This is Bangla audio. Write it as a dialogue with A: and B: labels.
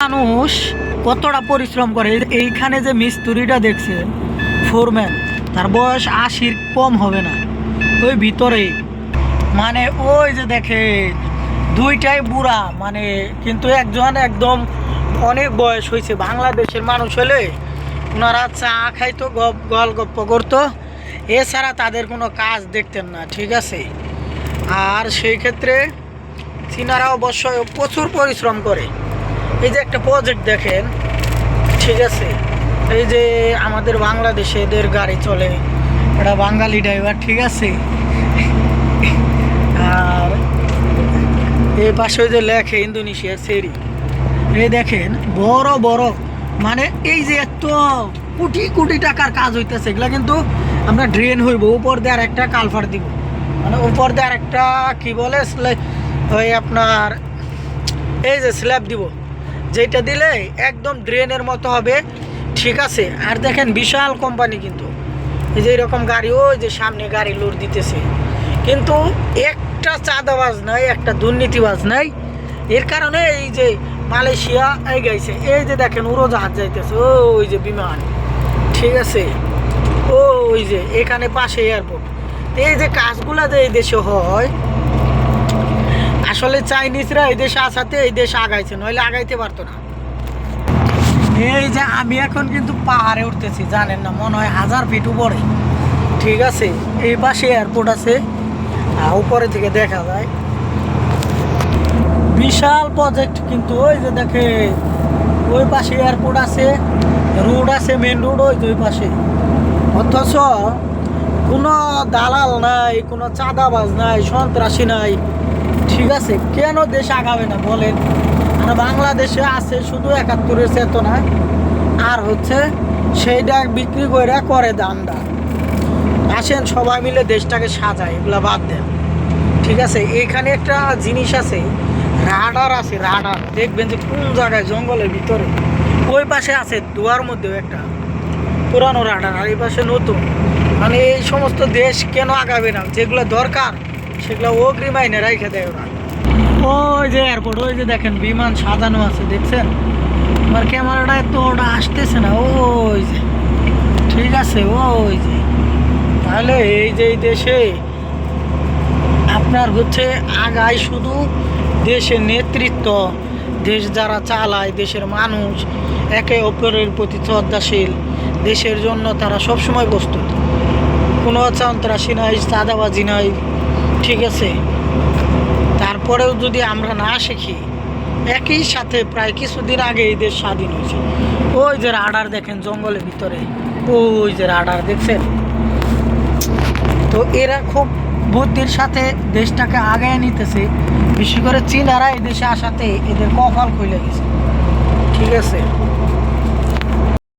A: মানুষ কতটা পরিশ্রম করে। এইখানে যে মিস্ত্রিটা দেখছেন, ফোরম্যান, তার বয়স ৮০ কম হবে না। ওই ভিতরেই মানে ওই যে দেখেন দুইটাই বুড়া, মানে কিন্তু একজন একদম অনেক বয়স হয়েছে। বাংলাদেশের মানুষ হলে ওনারা চা খাইতো, গল্প করতো, এছাড়া তাদের কোনো কাজ দেখতেন না, ঠিক আছে। আর সেই ক্ষেত্রে চীনারা অবশ্যই প্রচুর পরিশ্রম করে। এই যে একটা প্রজেক্ট দেখেন, ঠিক আছে, এই যে আমাদের বাংলাদেশে এদের গাড়ি চলে, এটা বাঙালি ড্রাইভার, ঠিক আছে। আর এই পাশে যে লেখে ইন্দোনেশিয়া সেরি, এই দেখেন বড় বড়, মানে এই যে এত কোটি কোটি টাকার কাজ হইতেছে, এগুলা কিন্তু আমরা ড্রেন হইব, উপর দিয়ে আর একটা কালভার দিব, মানে উপর দিয়ে আর একটা কি বলে ওই আপনার এই যে স্ল্যাব দিব, যেটা দিলে একদম ড্রেনের মতো হবে, ঠিক আছে। আর দেখেন বিশাল কোম্পানি, কিন্তু এই যে এরকম গাড়ি, ওই যে সামনে গাড়ি লোড দিতেছে, কিন্তু একটা চাঁদাবাজ নাই, একটা দুর্নীতিবাজ নাই। এর কারণে এই যে মালয়েশিয়া এগিয়েছে। এই যে দেখেন উড়োজাহাজ যাইতেছে, ওই যে বিমান, ঠিক আছে, ওই যে এখানে পাশে এয়ারপোর্ট। এই যে কাজগুলা যে এই দেশে হয়, আসলে চাইনিজরা এই দেশে আসাতে এই দেশে আগাইছে, নইলে আগাইতে পারতো না। এই যে আমি এখন কিন্তু পাহাড়ে উঠতেছি, জানেন না, মনে হয় 1000 ফিট উপরে, ঠিক আছে। এই পাশে এয়ারপোর্ট আছে, উপরে থেকে দেখা যায় বিশাল প্রজেক্ট। কিন্তু ওই যে দেখে ওই পাশে এয়ারপোর্ট আছে, রোড আছে, মেন রোড ওই যে ওই পাশে, অথচ কোনো দালাল নাই, কোনো চাঁদাবাজ নাই, সন্ত্রাসী নাই, ঠিক আছে। কেন দেশ আগাবে না বলেন? আর বাংলাদেশে আছে শুধু ৭১-এর চেতনা, আর হচ্ছে সেইটা বিক্রি করে দামটা। আসেন সবাই মিলে দেশটাকে সাজায়, এগুলা বাদ দেন, ঠিক আছে। এইখানে একটা জিনিস আছে, রাডার আছে, রাডার দেখবেন যে কোন জায়গায় জঙ্গলের ভিতরে, ওই পাশে আছে দুয়ার মধ্যেও একটা পুরানো রাডার, আর এই পাশে নতুন। মানে এই সমস্ত দেশ কেন আগাবে না? যেগুলো দরকার সেগুলো অগ্রিমাইনে রেখে দেয় ওরা। ওই যে এয়ারপোর্ট, ওই যে দেখেন বিমান সাজানো আছে, দেখছেন? আমার ক্যামেরাটা এত ওটা আসতেছে না, ওই যে, ঠিক আছে, ওই যে। তাহলে এই যে দেশে আপনার হচ্ছে আগায় শুধু দেশের নেতৃত্ব, দেশ যারা চালায়, দেশের মানুষ একে অপরের প্রতি শ্রদ্ধাশীল, দেশের জন্য তারা সবসময় প্রস্তুত, কোনো সন্ত্রাসী নাই, চাঁদাবাজি নাই, ঠিক আছে। তারপরেও যদি আমরা না শিখি, একই সাথে প্রায় কিছুদিন আগে এই দেশ স্বাধীন হয়েছে। ওই যে রাডার দেখেন জঙ্গলের ভিতরে, ওই যে রাডার দেখছেন? তো এরা খুব বুদ্ধির সাথে দেশটাকে আগায় নিতেছে, বিশেষ করে চীনারা এই দেশে আসাতে এদের কপাল খুলে গেছে, ঠিক আছে।